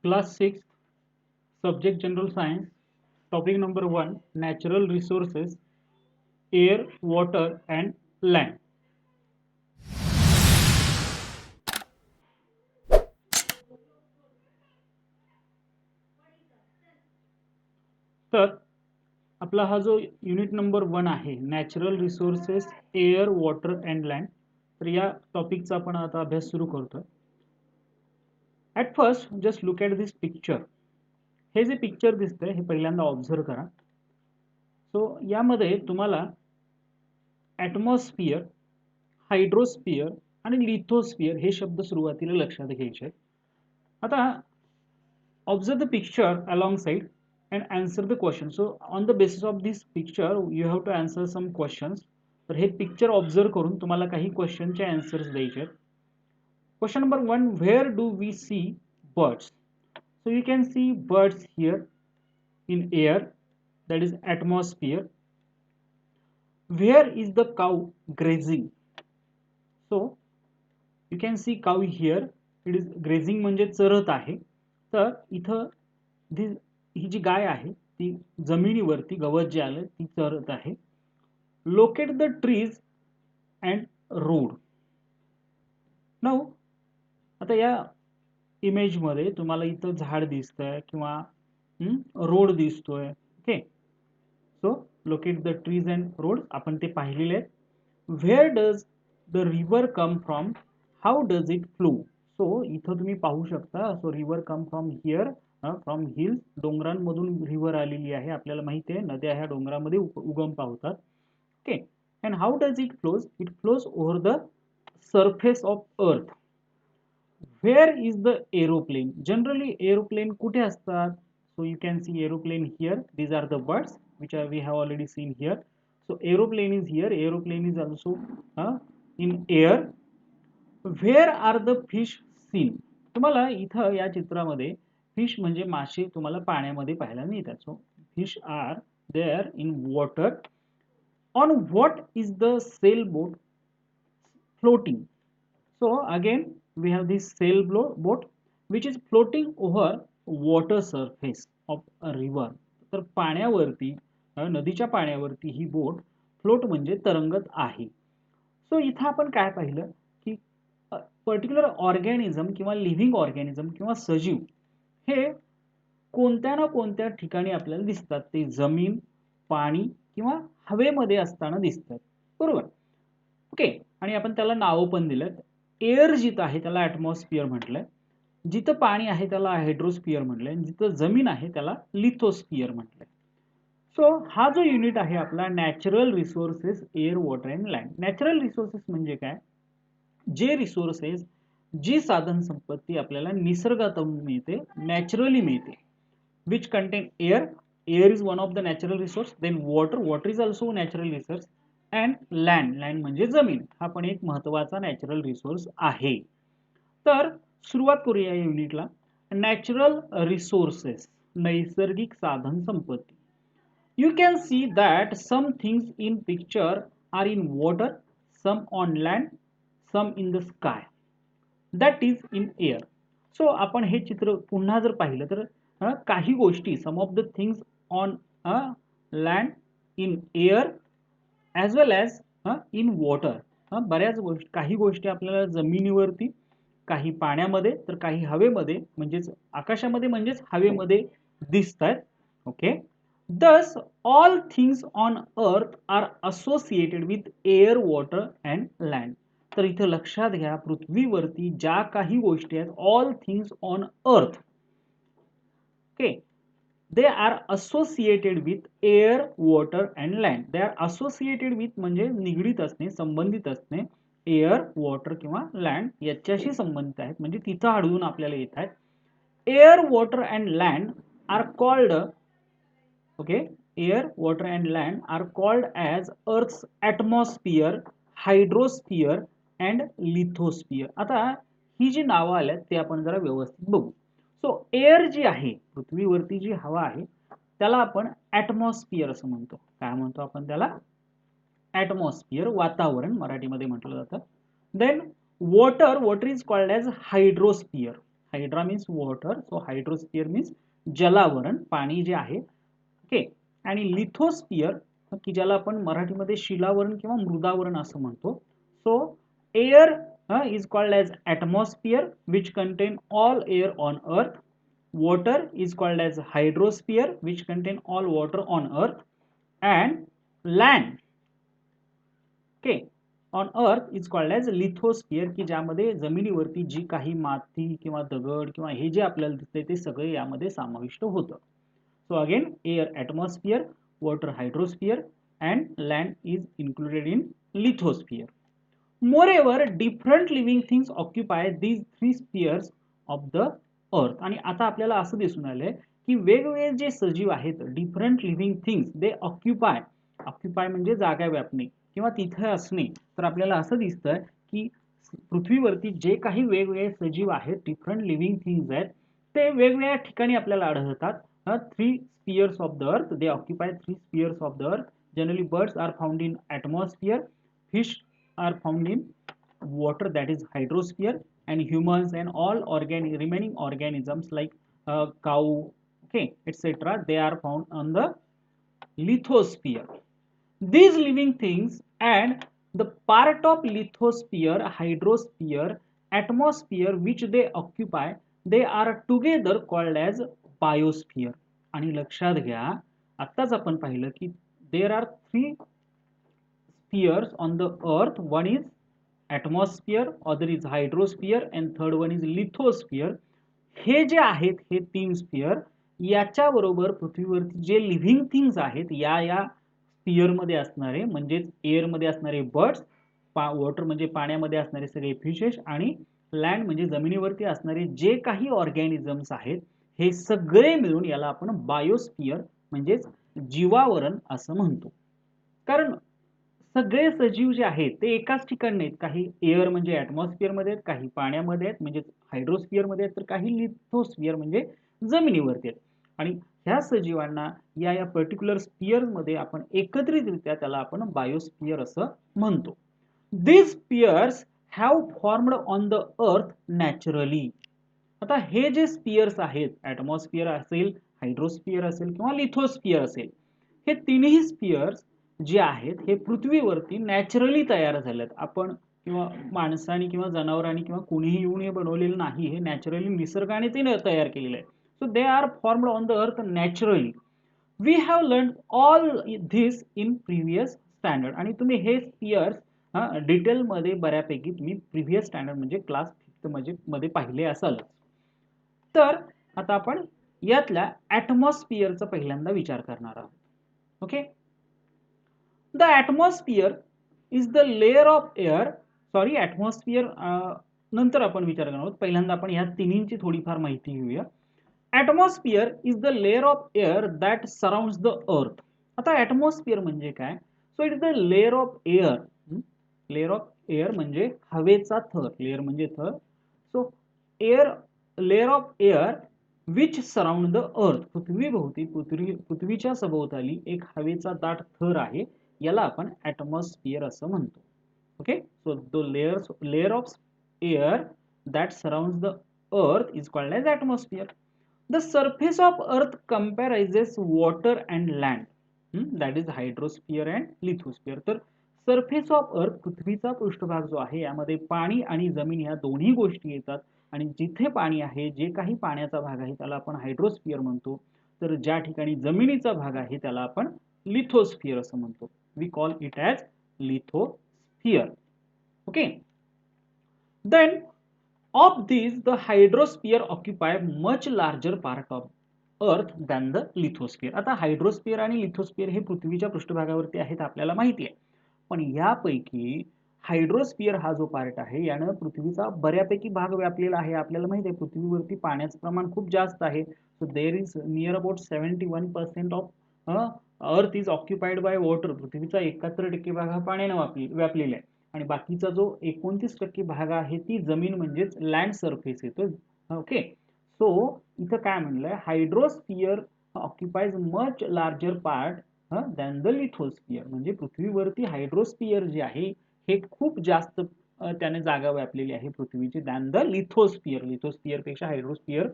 Class 6, Subject General Science, Topic number 1, Natural Resources, Air, Water and Land. तर आपला हा जो युनिट नंबर 1 आहे, natural resources, air, water and land, तर या टॉपिकचा आपण आता अभ्यास सुरू करतोय. At first just look at this picture. हे जे पिक्चर दिसतंय हे पहिल्यांदा ऑब्झर्व करा. सो यामध्ये तुम्हाला ॲटमॉस्फिअर, हायड्रोस्फिअर आणि लिथोस्फिअर हे शब्द सुरुवातीला लक्षात घ्यायचे आहेत. आता observe the picture alongside and answer the question. So on the basis of this picture you have to answer some questions. तर हे पिक्चर ऑब्झर्व करून तुम्हाला काही क्वेश्चनचे आन्सर्स द्यायचे आहेत. Question number 1, where do we see birds? So you can see birds here in air, that is atmosphere. Where is the cow grazing? So you can see cow here, it is grazing म्हणजे चरत आहे. तर इथं ही जी गाय आहे ती जमिनीवरती गवत जे आलं ती चरत आहे. Locate the trees and road. Now आता या इमेज मध्ये तुम्हाला इथं झाड दिसतंय किंवा रोड दिसतोय. Okay, so locate the trees and road आपण ते पाहिलेले आहेत. Where does the river come from? How does it flow? So इथं तुम्ही पाहू शकता. So river come from here, from hills, डोंगरांमधून रिव्हर आलेली आहे. आपल्याला माहिती आहे नद्या ह्या डोंगरामध्ये उगम पावतात. Okay, and how does it flows? It flows over the surface of earth. Where is the aeroplane? Generally aeroplane कुठे असतात? So you can see aeroplane here. These are the birds which we have already seen here. So aeroplane is here. Aeroplane is also in air. Where are the fish seen? तुम्हाला इथं या चित्रामध्ये fish म्हणजे मासे तुम्हाला पाण्यामध्ये पाहायला मिळतात. So fish are there in water. On what is the sail boat floating? So again we have this sail boat which is floating over water surface of a river. तर पाण्यावरती, नदीच्या पाण्यावरती ही बोट फ्लोट म्हणजे तरंगत आहे. सो इथं आपण काय पाहिलं की पर्टिक्युलर ऑर्गॅनिझम किंवा लिव्हिंग ऑर्गॅनिझम किंवा सजीव हे कोणत्या ना कोणत्या ठिकाणी आपल्याला दिसतात. ते जमीन, पाणी किंवा हवेमध्ये असताना दिसतात. बरोबर. ओके, आणि आपण त्याला नावं पण दिलेत. एअर जिथं आहे त्याला ॲटमॉस्फिअर म्हटलंय, जिथं पाणी आहे त्याला हायड्रोस्फिअर म्हटलंय, जिथं जमीन आहे त्याला लिथोस्फिअर म्हटलंय. सो हा जो युनिट आहे आपला natural resources, air, water and land. Natural resources म्हणजे काय? जे रिसोर्सेस, जी साधन संपत्ती आपल्याला निसर्गातून मिळते, नॅचरली मिळते. Which contain air. Air is one of the natural resource. Then water. Water is also natural resource. And land. Land म्हणजे जमीन. हा पण एक महत्वाचा नॅचरल रिसोर्स आहे. तर सुरुवात करूया या युनिटला. नॅचरल रिसोर्सेस, नैसर्गिक साधन संपत्ती. You can see that some things in picture are in water, some on land, some in the sky, that is in air. So आपण हे चित्र पुन्हा जर पाहिलं तर काही गोष्टी, some of the things on land, in air as well as in water. बऱ्याच गोष्टी, काही गोष्टी आपल्याला जमिनीवरती, काही पाण्यामध्ये तर काही हवेमध्ये म्हणजेच आकाशामध्ये म्हणजेच हवेमध्ये दिसतात. Okay, thus all things on earth are associated with air, water and land. तर इथं लक्षात घ्या, पृथ्वीवरती ज्या काही गोष्टी आहेत, all things on earth, okay, they are associated with air, water and land. They are associated with म्हणजे निगडीत असणे, संबंधित असणे, एअर, वॉटर किंवा लँड याच्याशी संबंधित आहेत, म्हणजे तिथं आढळून आपल्याला येत आहेत. Air, water and land are called, okay, air, water and land are called as earth's atmosphere, hydrosphere and lithosphere. आता ही जी नावं आल्यात ते आपण जरा व्यवस्थित बघू. सो एअर जी आहे, पृथ्वीवरती जी हवा आहे त्याला आपण ॲटमॉस्फिअर असं म्हणतो. काय म्हणतो आपण त्याला? ॲटमॉस्फिअर, वातावरण मराठीमध्ये म्हटलं जातं. Then water, water is called as hydrosphere. Hydra means water, so hydrosphere means जलावरण, पाणी जे आहे. ओके, आणि लिथोस्फिअर की ज्याला आपण मराठीमध्ये शिलावरण किंवा मृदावरण असं म्हणतो. So air is called as atmosphere which contain all air on earth. Water is called as hydrosphere which contain all water on earth. And land, okay, on earth is called as lithosphere की ज्यामध्ये जमिनीवरती जी काही माती किंवा दगड किंवा हे जे आपल्याला दिसते ते सगळे यामध्ये समाविष्ट होतं. So again, air atmosphere, water hydrosphere, and land is included in lithosphere. Moreover, different living things occupy these three spheres of the earth. आणि आता आपल्याला असं दिसून आलंय की वेगवेगळे जे सजीव आहेत, different living things they occupy, occupy म्हणजे जागा व्यापणे किंवा तिथे असणे. तर आपल्याला असं दिसतंय की पृथ्वीवरती जे काही वेगवेगळे सजीव आहेत, डिफरंट लिव्हिंग थिंग्स आहेत, ते वेगवेगळ्या ठिकाणी आपल्याला आढळतात. Three spheres of the earth, they occupy three spheres of the earth. Generally birds are found in atmosphere, fish are found in water, that is hydrosphere, and humans and all remaining organisms like cow, okay, etc., they are found on the lithosphere. These living things and the part of lithosphere, hydrosphere, atmosphere which they occupy, they are together called as biosphere. आणि लक्षात घ्या, आत्ताच आपण पाहिलं की there are three spheres on the earth. One is atmosphere, other is hydrosphere, and third one is lithosphere. हे जे आहेत हे तीन स्पियर, याच्या बरोबर पृथ्वीवरती जे लिव्हिंग थिंग्स आहेत या स्पियर मध्ये असणारे, म्हणजेच एअर मध्ये असणारे बर्ड्स, वॉटर म्हणजे पाण्यामध्ये असणारे सगळे फिशेस, आणि लँड म्हणजे जमिनीवरती असणारे जे काही ऑर्गॅनिझम्स आहेत, हे सगळे मिळून याला आपण बायोस्फियर म्हणजेच जीवावरण असं म्हणतो. कारण सगळे सजीव जे आहेत ते एकाच ठिकाणी नाहीत. काही एअर म्हणजे ॲटमॉस्फिअर मध्ये आहेत, काही पाण्यामध्ये आहेत म्हणजे हायड्रोस्फिअर मध्ये आहेत, तर काही लिथोस्फिअर म्हणजे जमिनीवरती आहेत. आणि ह्या सजीवांना या पर्टिक्युलर स्पियर मध्ये आपण एकत्रितरित्या त्याला आपण बायोस्फियर असं म्हणतो. These spheres have formed on the earth naturally. आता हे जे स्पियर्स आहेत, ॲटमॉस्फिअर असेल, हायड्रोस्फिअर असेल किंवा लिथोस्फिअर असेल, हे तिन्ही स्पियर्स जे आहेत हे पृथ्वीवरती नॅचरली तयार झालेत. आपण किंवा माणसाने किंवा जनावरांनी किंवा कोणीही येऊन हे बनवलेलं नाही, हे नॅचरली निसर्गाने ते तयार केलेलं आहे. So they are formed on the earth naturally. We have learn all this in previous standard. आणि तुम्ही हे स्पियर्स डिटेलमध्ये बऱ्यापैकी तुम्ही प्रिव्हियस स्टँडर्ड म्हणजे क्लास 5 मध्ये पाहिले असाल. तर आता आपण यातल्या ॲटमॉस्फिअरचा पहिल्यांदा विचार करणार आहोत. Okay, the atmosphere is the layer of air, sorry atmosphere नंतर आपण विचार करणार आहोत. पहिल्यांदा आपण ह्या तिन्हींची थोडीफार माहिती घेऊया. Atmosphere is the layer of air that surrounds the earth. आता ॲटमॉस्फिअर म्हणजे काय? So it is the layer of air. Layer of air म्हणजे हवेचा थर, लेअर म्हणजे थर. So air, layer of air which surround the earth, पृथ्वीभोवती पृथ्वीच्या सभोवताली एक हवेचा दाट थर आहे, याला आपण ॲटमॉस्फिअर असं म्हणतो. Okay, so the layer of air that surrounds the earth is called as atmosphere. The surface of earth comprises water and land, that is hydrosphere and lithosphere. तर सरफेस ऑफ अर्थ, पृथ्वीचा पृष्ठभाग जो आहे, यामध्ये पाणी आणि जमीन ह्या दोन्ही गोष्टी येतात. आणि जिथे पाणी आहे, जे काही पाण्याचा भाग आहे त्याला आपण हायड्रोस्फिअर म्हणतो. तर ज्या ठिकाणी जमिनीचा भाग आहे त्याला आपण लिथोस्फिअर असं म्हणतो. We call it as lithosphere. Okay, then of these the hydrosphere occupy much larger part of earth than the lithosphere. आता हायड्रोस्फिअर आणि लिथोस्फिअर हे पृथ्वीच्या पृष्ठभागावरती आहेत आपल्याला माहिती आहे. पण यापैकी हायड्रोस्फिअर हा जो पार्ट आहे यानं पृथ्वीचा बऱ्यापैकी भाग व्यापलेला आहे. आपल्याला माहिती आहे पृथ्वीवरती पाण्याचं प्रमाण खूप जास्त आहे. So there is near about 71% of earth is occupied by water. पृथ्वीचा 71% भाग हा पाण्याने व्यापलेला आहे. आणि बाकीचा जो 29% भाग आहे ती जमीन म्हणजेच लँड सरफेस येतो. ओके, सो इथं काय म्हणलंय, hydrosphere occupies much larger part than the lithosphere. म्हणजे पृथ्वीवरती हायड्रोस्फिअर जे आहे हे खूप जास्त त्याने जागा व्यापलेली आहे पृथ्वीची दॅन द लिथोस्फिअर. लिथोस्फिअरपेक्षा हायड्रोस्फिअर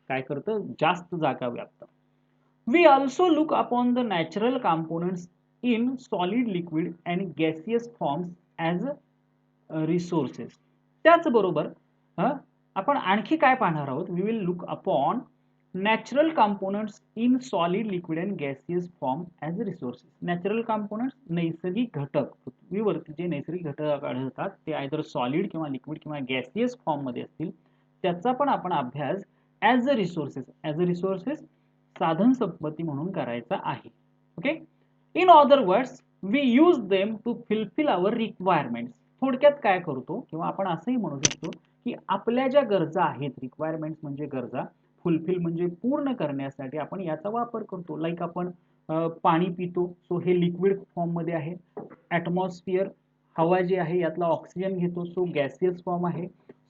काय करतं, जास्त जागा व्यापतं. We also look upon the natural components in solid, liquid and gaseous forms as resources. त्याचबरोबर आपण आणखी काय पाहणार आहोत, we will look upon natural components in solid, liquid and gaseous form as resources. Natural components नैसर्गिक घटक, पृथ्वीवरती जे नैसर्गिक घटक आढळतात ते आयदर सॉलिड किंवा लिक्विड किंवा गॅसियस फॉर्म मध्ये असतील, त्याचा पण आपण अभ्यास ॲज अ रिसोर्सेस साधन संपत्ती म्हणून करायचा आहे. Okay, in other words we use them to fulfil our requirements. थोडक्यात काय करतो, किंवा आपण असंही म्हणू शकतो की आपल्या ज्या गरजा आहेत, रिक्वायरमेंट्स म्हणजे गरजा, फुलफिल म्हणजे पूर्ण करण्यासाठी आपण याचा वापर करतो. लाईक आपण पाणी पितो, सो हे लिक्विड फॉर्म मध्ये आहे. ॲटमॉस्फिअर, हवा जी आहे यातला ऑक्सिजन घेतो, सो गॅसियस फॉर्म आहे.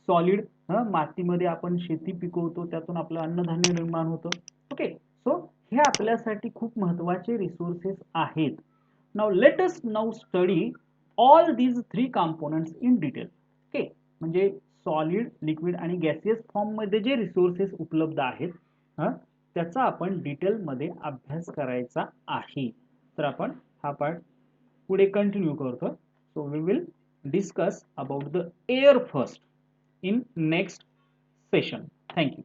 सॉलिड, मातीमध्ये आपण शेती पिकवतो, त्यातून आपलं अन्नधान्य निर्माण होतं. ओके, सो हे आपल्यासाठी खूप महत्त्वाचे रिसोर्सेस आहेत. Now let us now study all these 3 components in detail. Okay, म्हणजे सॉलिड, लिक्विड आणि गॅसियस फॉर्म मध्ये जे रिसोर्सेस उपलब्ध आहेत त्याचा आपण डिटेलमध्ये अभ्यास करायचा आहे. तर आपण हा पार्ट पुढे कंटिन्यू करतो. So we will discuss about the air first in next session. Thank you.